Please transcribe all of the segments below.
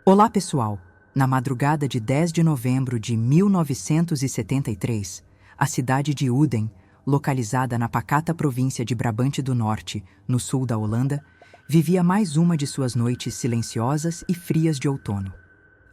Olá, pessoal! Na madrugada de 10 de novembro de 1973, a cidade de Uden, localizada na pacata província de Brabante do Norte, no sul da Holanda, vivia mais uma de suas noites silenciosas e frias de outono.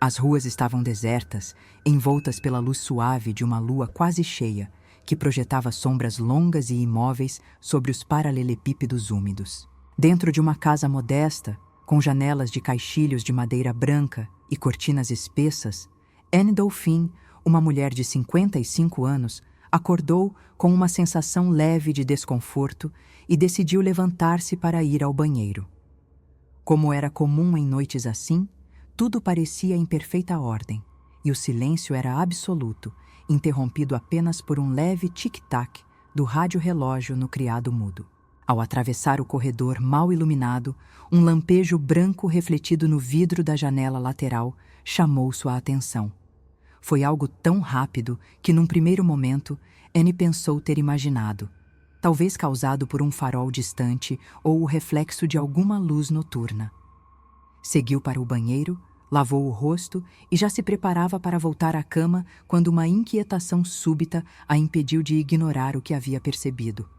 As ruas estavam desertas, envoltas pela luz suave de uma lua quase cheia, que projetava sombras longas e imóveis sobre os paralelepípedos úmidos. Dentro de uma casa modesta, com janelas de caixilhos de madeira branca e cortinas espessas, Anne Dolphin, uma mulher de 55 anos, acordou com uma sensação leve de desconforto e decidiu levantar-se para ir ao banheiro. Como era comum em noites assim, tudo parecia em perfeita ordem, e o silêncio era absoluto, interrompido apenas por um leve tic-tac do rádio-relógio no criado mudo. Ao atravessar o corredor mal iluminado, um lampejo branco refletido no vidro da janela lateral chamou sua atenção. Foi algo tão rápido que, num primeiro momento, Anne pensou ter imaginado, talvez causado por um farol distante ou o reflexo de alguma luz noturna. Seguiu para o banheiro, lavou o rosto e já se preparava para voltar à cama quando uma inquietação súbita a impediu de ignorar o que havia percebido.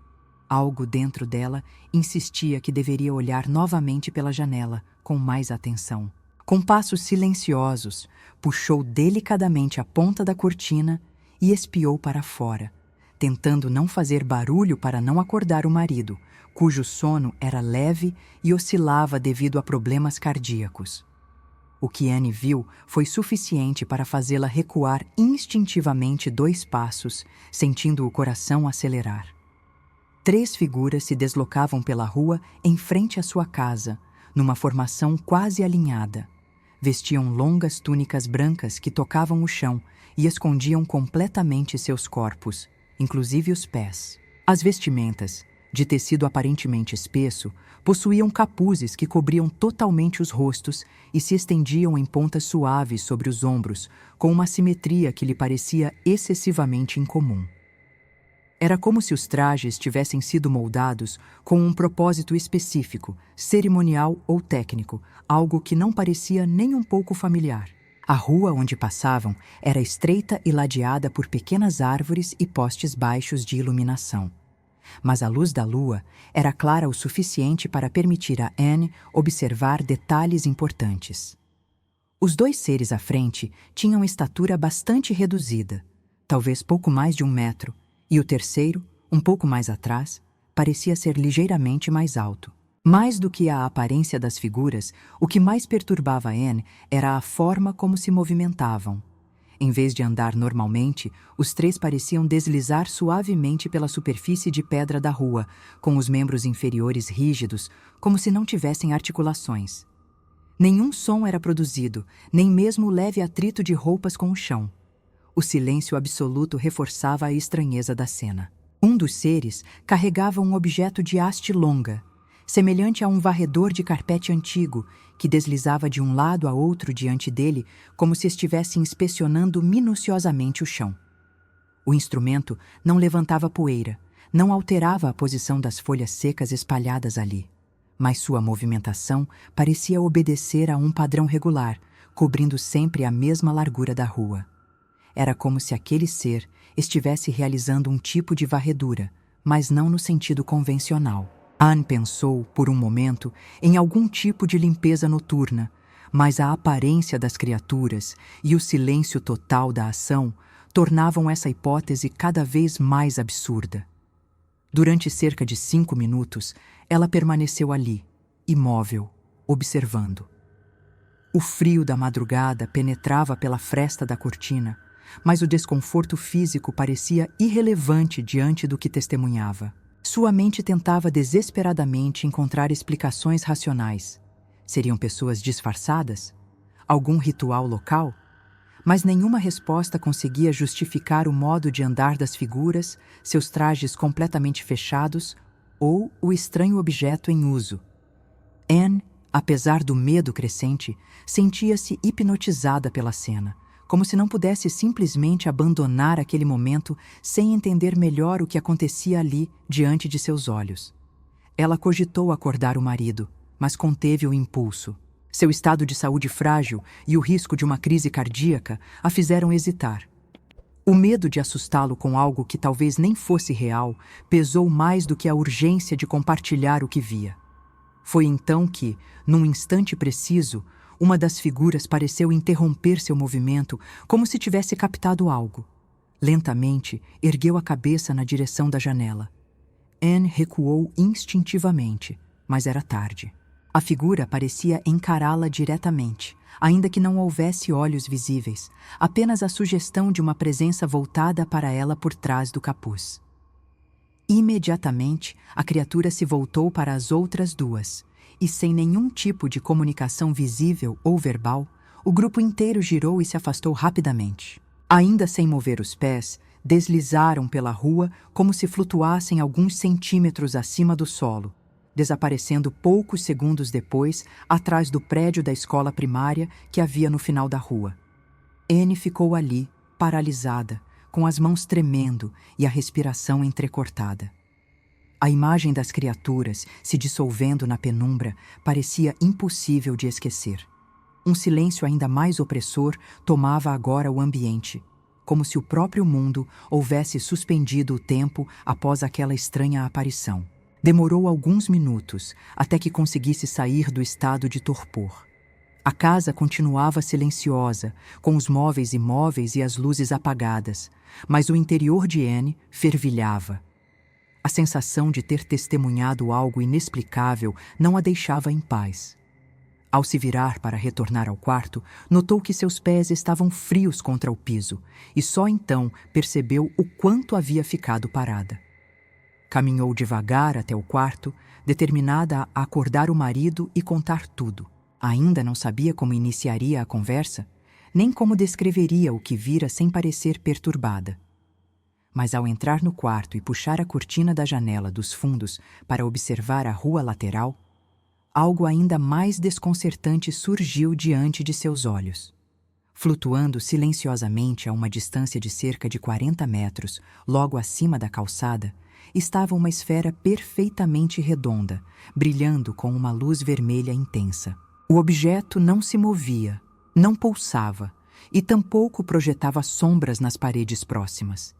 Algo dentro dela insistia que deveria olhar novamente pela janela, com mais atenção. Com passos silenciosos, puxou delicadamente a ponta da cortina e espiou para fora, tentando não fazer barulho para não acordar o marido, cujo sono era leve e oscilava devido a problemas cardíacos. O que Anne viu foi suficiente para fazê-la recuar instintivamente 2 passos, sentindo o coração acelerar. 3 figuras se deslocavam pela rua em frente à sua casa, numa formação quase alinhada. Vestiam longas túnicas brancas que tocavam o chão e escondiam completamente seus corpos, inclusive os pés. As vestimentas, de tecido aparentemente espesso, possuíam capuzes que cobriam totalmente os rostos e se estendiam em pontas suaves sobre os ombros, com uma simetria que lhe parecia excessivamente incomum. Era como se os trajes tivessem sido moldados com um propósito específico, cerimonial ou técnico, algo que não parecia nem um pouco familiar. A rua onde passavam era estreita e ladeada por pequenas árvores e postes baixos de iluminação. Mas a luz da lua era clara o suficiente para permitir a Anne observar detalhes importantes. Os 2 seres à frente tinham estatura bastante reduzida, talvez pouco mais de 1 metro, e o terceiro, um pouco mais atrás, parecia ser ligeiramente mais alto. Mais do que a aparência das figuras, o que mais perturbava Anne era a forma como se movimentavam. Em vez de andar normalmente, os 3 pareciam deslizar suavemente pela superfície de pedra da rua, com os membros inferiores rígidos, como se não tivessem articulações. Nenhum som era produzido, nem mesmo o leve atrito de roupas com o chão. O silêncio absoluto reforçava a estranheza da cena. Um dos seres carregava um objeto de haste longa, semelhante a um varredor de carpete antigo, que deslizava de um lado a outro diante dele, como se estivesse inspecionando minuciosamente o chão. O instrumento não levantava poeira, não alterava a posição das folhas secas espalhadas ali, mas sua movimentação parecia obedecer a um padrão regular, cobrindo sempre a mesma largura da rua. Era como se aquele ser estivesse realizando um tipo de varredura, mas não no sentido convencional. Anne pensou, por um momento, em algum tipo de limpeza noturna, mas a aparência das criaturas e o silêncio total da ação tornavam essa hipótese cada vez mais absurda. Durante cerca de 5 minutos, ela permaneceu ali, imóvel, observando. O frio da madrugada penetrava pela fresta da cortina, mas o desconforto físico parecia irrelevante diante do que testemunhava. Sua mente tentava desesperadamente encontrar explicações racionais. Seriam pessoas disfarçadas? Algum ritual local? Mas nenhuma resposta conseguia justificar o modo de andar das figuras, seus trajes completamente fechados ou o estranho objeto em uso. Anne, apesar do medo crescente, sentia-se hipnotizada pela cena, como se não pudesse simplesmente abandonar aquele momento sem entender melhor o que acontecia ali diante de seus olhos. Ela cogitou acordar o marido, mas conteve o impulso. Seu estado de saúde frágil e o risco de uma crise cardíaca a fizeram hesitar. O medo de assustá-lo com algo que talvez nem fosse real pesou mais do que a urgência de compartilhar o que via. Foi então que, num instante preciso, uma das figuras pareceu interromper seu movimento como se tivesse captado algo. Lentamente, ergueu a cabeça na direção da janela. Anne recuou instintivamente, mas era tarde. A figura parecia encará-la diretamente, ainda que não houvesse olhos visíveis, apenas a sugestão de uma presença voltada para ela por trás do capuz. Imediatamente, a criatura se voltou para as outras duas, e sem nenhum tipo de comunicação visível ou verbal, o grupo inteiro girou e se afastou rapidamente. Ainda sem mover os pés, deslizaram pela rua como se flutuassem alguns centímetros acima do solo, desaparecendo poucos segundos depois atrás do prédio da escola primária que havia no final da rua. Anne ficou ali, paralisada, com as mãos tremendo e a respiração entrecortada. A imagem das criaturas se dissolvendo na penumbra parecia impossível de esquecer. Um silêncio ainda mais opressor tomava agora o ambiente, como se o próprio mundo houvesse suspendido o tempo após aquela estranha aparição. Demorou alguns minutos até que conseguisse sair do estado de torpor. A casa continuava silenciosa, com os móveis imóveis e as luzes apagadas, mas o interior de Anne fervilhava. A sensação de ter testemunhado algo inexplicável não a deixava em paz. Ao se virar para retornar ao quarto, notou que seus pés estavam frios contra o piso e só então percebeu o quanto havia ficado parada. Caminhou devagar até o quarto, determinada a acordar o marido e contar tudo. Ainda não sabia como iniciaria a conversa, nem como descreveria o que vira sem parecer perturbada. Mas ao entrar no quarto e puxar a cortina da janela dos fundos para observar a rua lateral, algo ainda mais desconcertante surgiu diante de seus olhos. Flutuando silenciosamente a uma distância de cerca de 40 metros, logo acima da calçada, estava uma esfera perfeitamente redonda, brilhando com uma luz vermelha intensa. O objeto não se movia, não pulsava e tampouco projetava sombras nas paredes próximas.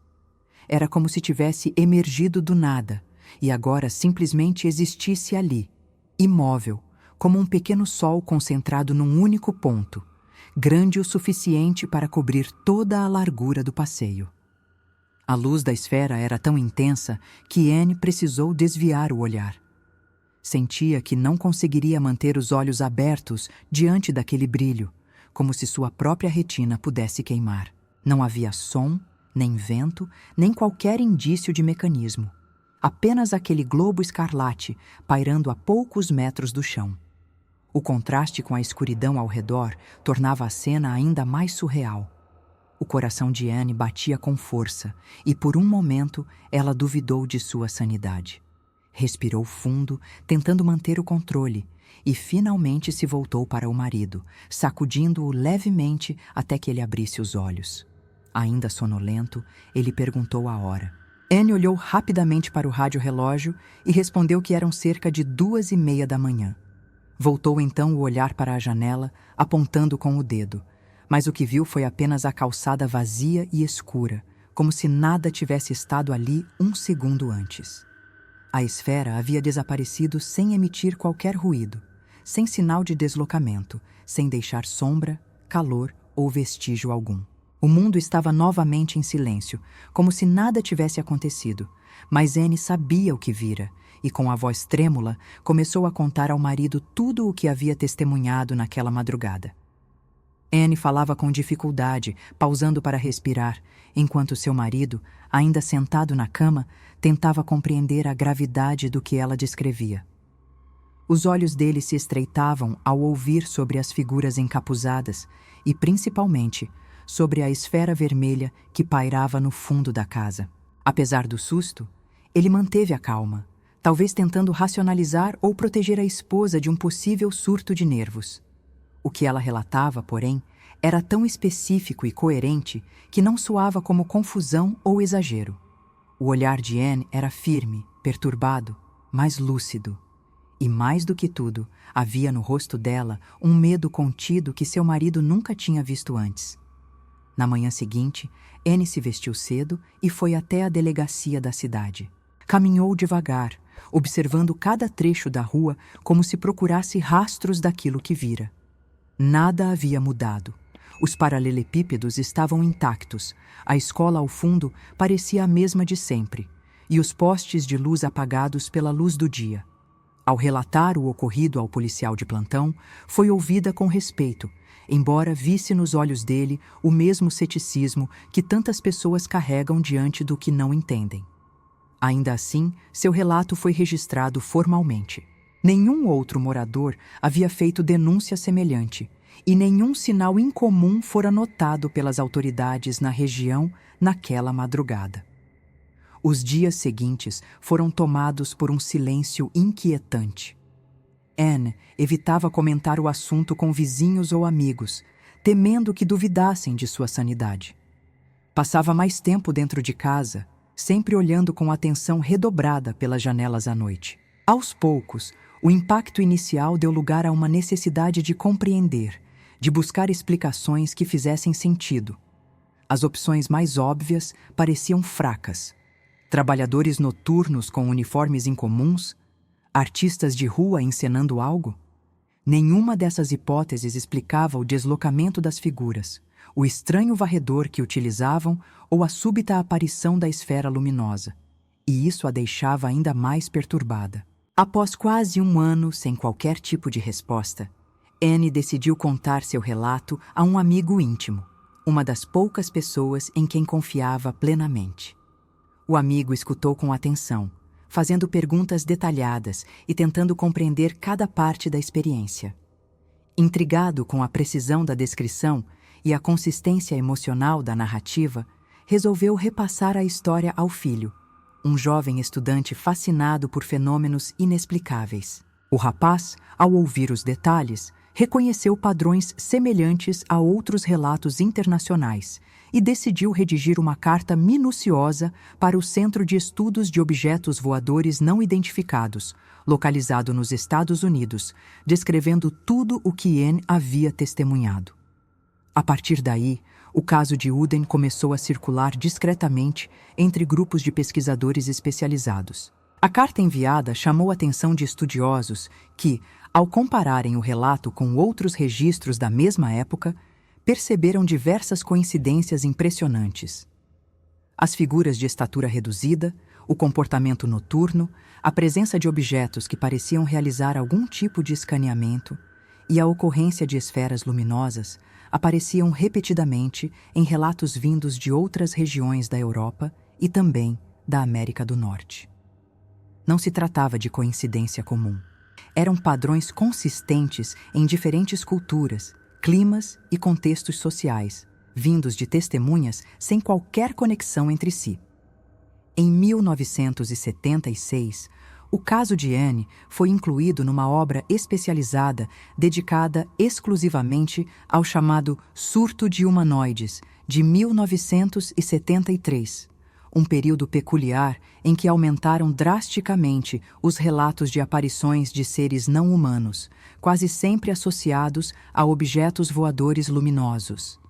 Era como se tivesse emergido do nada e agora simplesmente existisse ali, imóvel, como um pequeno sol concentrado num único ponto, grande o suficiente para cobrir toda a largura do passeio. A luz da esfera era tão intensa que Anne precisou desviar o olhar. Sentia que não conseguiria manter os olhos abertos diante daquele brilho, como se sua própria retina pudesse queimar. Não havia som, nem vento, nem qualquer indício de mecanismo. Apenas aquele globo escarlate pairando a poucos metros do chão. O contraste com a escuridão ao redor tornava a cena ainda mais surreal. O coração de Anne batia com força e, por um momento, ela duvidou de sua sanidade. Respirou fundo, tentando manter o controle, e finalmente se voltou para o marido, sacudindo-o levemente até que ele abrisse os olhos. Ainda sonolento, ele perguntou a hora. Anne olhou rapidamente para o rádio-relógio e respondeu que eram cerca de 2:30 da manhã. Voltou então o olhar para a janela, apontando com o dedo, mas o que viu foi apenas a calçada vazia e escura, como se nada tivesse estado ali um segundo antes. A esfera havia desaparecido sem emitir qualquer ruído, sem sinal de deslocamento, sem deixar sombra, calor ou vestígio algum. O mundo estava novamente em silêncio, como se nada tivesse acontecido, mas Anne sabia o que vira e, com a voz trêmula, começou a contar ao marido tudo o que havia testemunhado naquela madrugada. Anne falava com dificuldade, pausando para respirar, enquanto seu marido, ainda sentado na cama, tentava compreender a gravidade do que ela descrevia. Os olhos dele se estreitavam ao ouvir sobre as figuras encapuzadas e, principalmente, sobre a esfera vermelha que pairava no fundo da casa. Apesar do susto, ele manteve a calma, talvez tentando racionalizar ou proteger a esposa de um possível surto de nervos. O que ela relatava, porém, era tão específico e coerente que não soava como confusão ou exagero. O olhar de Anne era firme, perturbado, mas lúcido. E mais do que tudo, havia no rosto dela um medo contido que seu marido nunca tinha visto antes. Na manhã seguinte, Anne se vestiu cedo e foi até a delegacia da cidade. Caminhou devagar, observando cada trecho da rua como se procurasse rastros daquilo que vira. Nada havia mudado. Os paralelepípedos estavam intactos, a escola ao fundo parecia a mesma de sempre, e os postes de luz apagados pela luz do dia. Ao relatar o ocorrido ao policial de plantão, foi ouvida com respeito, embora visse nos olhos dele o mesmo ceticismo que tantas pessoas carregam diante do que não entendem. Ainda assim, seu relato foi registrado formalmente. Nenhum outro morador havia feito denúncia semelhante, e nenhum sinal incomum fora notado pelas autoridades na região naquela madrugada. Os dias seguintes foram tomados por um silêncio inquietante. Anne evitava comentar o assunto com vizinhos ou amigos, temendo que duvidassem de sua sanidade. Passava mais tempo dentro de casa, sempre olhando com atenção redobrada pelas janelas à noite. Aos poucos, o impacto inicial deu lugar a uma necessidade de compreender, de buscar explicações que fizessem sentido. As opções mais óbvias pareciam fracas. Trabalhadores noturnos com uniformes incomuns? Artistas de rua encenando algo? Nenhuma dessas hipóteses explicava o deslocamento das figuras, o estranho varredor que utilizavam ou a súbita aparição da esfera luminosa. E isso a deixava ainda mais perturbada. Após quase um ano sem qualquer tipo de resposta, Anne decidiu contar seu relato a um amigo íntimo, uma das poucas pessoas em quem confiava plenamente. O amigo escutou com atenção, fazendo perguntas detalhadas e tentando compreender cada parte da experiência. Intrigado com a precisão da descrição e a consistência emocional da narrativa, resolveu repassar a história ao filho, um jovem estudante fascinado por fenômenos inexplicáveis. O rapaz, ao ouvir os detalhes, reconheceu padrões semelhantes a outros relatos internacionais e decidiu redigir uma carta minuciosa para o Centro de Estudos de Objetos Voadores Não Identificados, localizado nos Estados Unidos, descrevendo tudo o que Anne havia testemunhado. A partir daí, o caso de Uden começou a circular discretamente entre grupos de pesquisadores especializados. A carta enviada chamou a atenção de estudiosos que, ao compararem o relato com outros registros da mesma época, perceberam diversas coincidências impressionantes. As figuras de estatura reduzida, o comportamento noturno, a presença de objetos que pareciam realizar algum tipo de escaneamento e a ocorrência de esferas luminosas apareciam repetidamente em relatos vindos de outras regiões da Europa e também da América do Norte. Não se tratava de coincidência comum. Eram padrões consistentes em diferentes culturas, climas e contextos sociais, vindos de testemunhas sem qualquer conexão entre si. Em 1976, o caso de Anne foi incluído numa obra especializada dedicada exclusivamente ao chamado Surto de Humanoides, de 1973. Um período peculiar em que aumentaram drasticamente os relatos de aparições de seres não humanos, quase sempre associados a objetos voadores luminosos.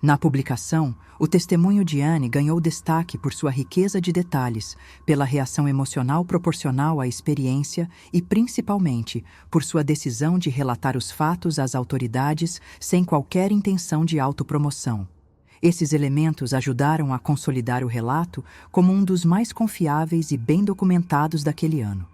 Na publicação, o testemunho de Anne ganhou destaque por sua riqueza de detalhes, pela reação emocional proporcional à experiência e, principalmente, por sua decisão de relatar os fatos às autoridades sem qualquer intenção de autopromoção. Esses elementos ajudaram a consolidar o relato como um dos mais confiáveis e bem documentados daquele ano.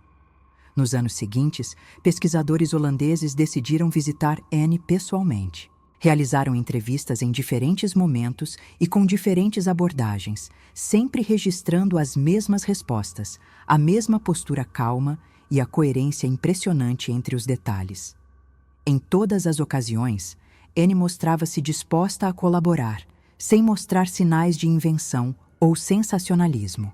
Nos anos seguintes, pesquisadores holandeses decidiram visitar Anne pessoalmente. Realizaram entrevistas em diferentes momentos e com diferentes abordagens, sempre registrando as mesmas respostas, a mesma postura calma e a coerência impressionante entre os detalhes. Em todas as ocasiões, Anne mostrava-se disposta a colaborar, sem mostrar sinais de invenção ou sensacionalismo.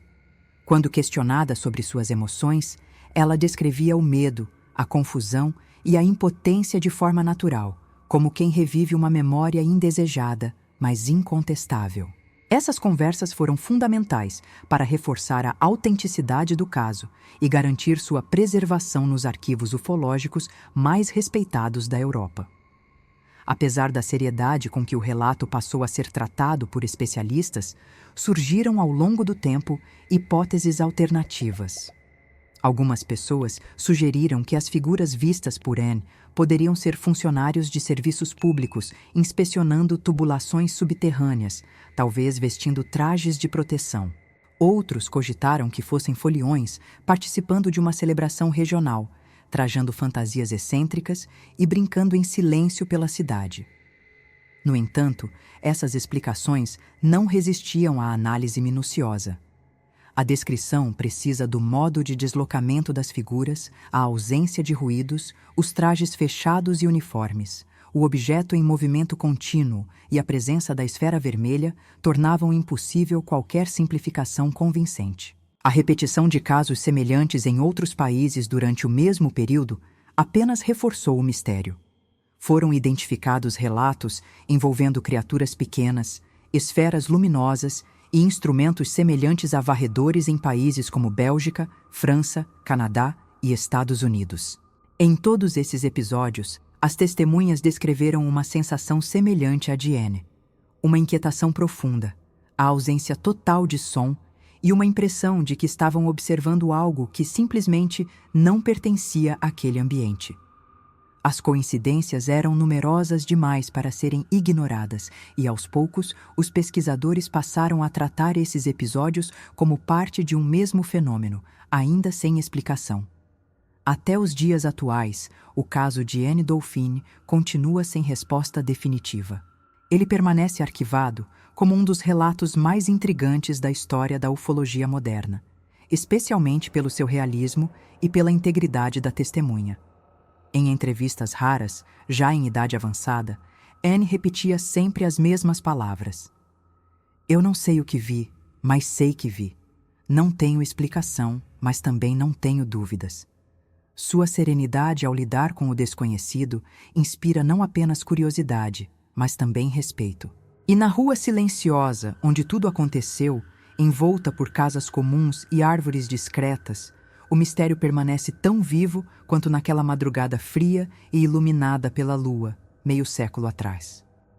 Quando questionada sobre suas emoções, ela descrevia o medo, a confusão e a impotência de forma natural, como quem revive uma memória indesejada, mas incontestável. Essas conversas foram fundamentais para reforçar a autenticidade do caso e garantir sua preservação nos arquivos ufológicos mais respeitados da Europa. Apesar da seriedade com que o relato passou a ser tratado por especialistas, surgiram ao longo do tempo hipóteses alternativas. Algumas pessoas sugeriram que as figuras vistas por Anne poderiam ser funcionários de serviços públicos inspecionando tubulações subterrâneas, talvez vestindo trajes de proteção. Outros cogitaram que fossem foliões participando de uma celebração regional, trajando fantasias excêntricas e brincando em silêncio pela cidade. No entanto, essas explicações não resistiam à análise minuciosa. A descrição precisa do modo de deslocamento das figuras, a ausência de ruídos, os trajes fechados e uniformes, o objeto em movimento contínuo e a presença da esfera vermelha tornavam impossível qualquer simplificação convincente. A repetição de casos semelhantes em outros países durante o mesmo período apenas reforçou o mistério. Foram identificados relatos envolvendo criaturas pequenas, esferas luminosas e instrumentos semelhantes a varredores em países como Bélgica, França, Canadá e Estados Unidos. Em todos esses episódios, as testemunhas descreveram uma sensação semelhante à de Anne, uma inquietação profunda, a ausência total de som e uma impressão de que estavam observando algo que simplesmente não pertencia àquele ambiente. As coincidências eram numerosas demais para serem ignoradas e, aos poucos, os pesquisadores passaram a tratar esses episódios como parte de um mesmo fenômeno, ainda sem explicação. Até os dias atuais, o caso de Anne Dolphin continua sem resposta definitiva. Ele permanece arquivado como um dos relatos mais intrigantes da história da ufologia moderna, especialmente pelo seu realismo e pela integridade da testemunha. Em entrevistas raras, já em idade avançada, Anne repetia sempre as mesmas palavras. Eu não sei o que vi, mas sei que vi. Não tenho explicação, mas também não tenho dúvidas. Sua serenidade ao lidar com o desconhecido inspira não apenas curiosidade, mas também respeito. E na rua silenciosa, onde tudo aconteceu, envolta por casas comuns e árvores discretas, o mistério permanece tão vivo quanto naquela madrugada fria e iluminada pela lua, meio século atrás.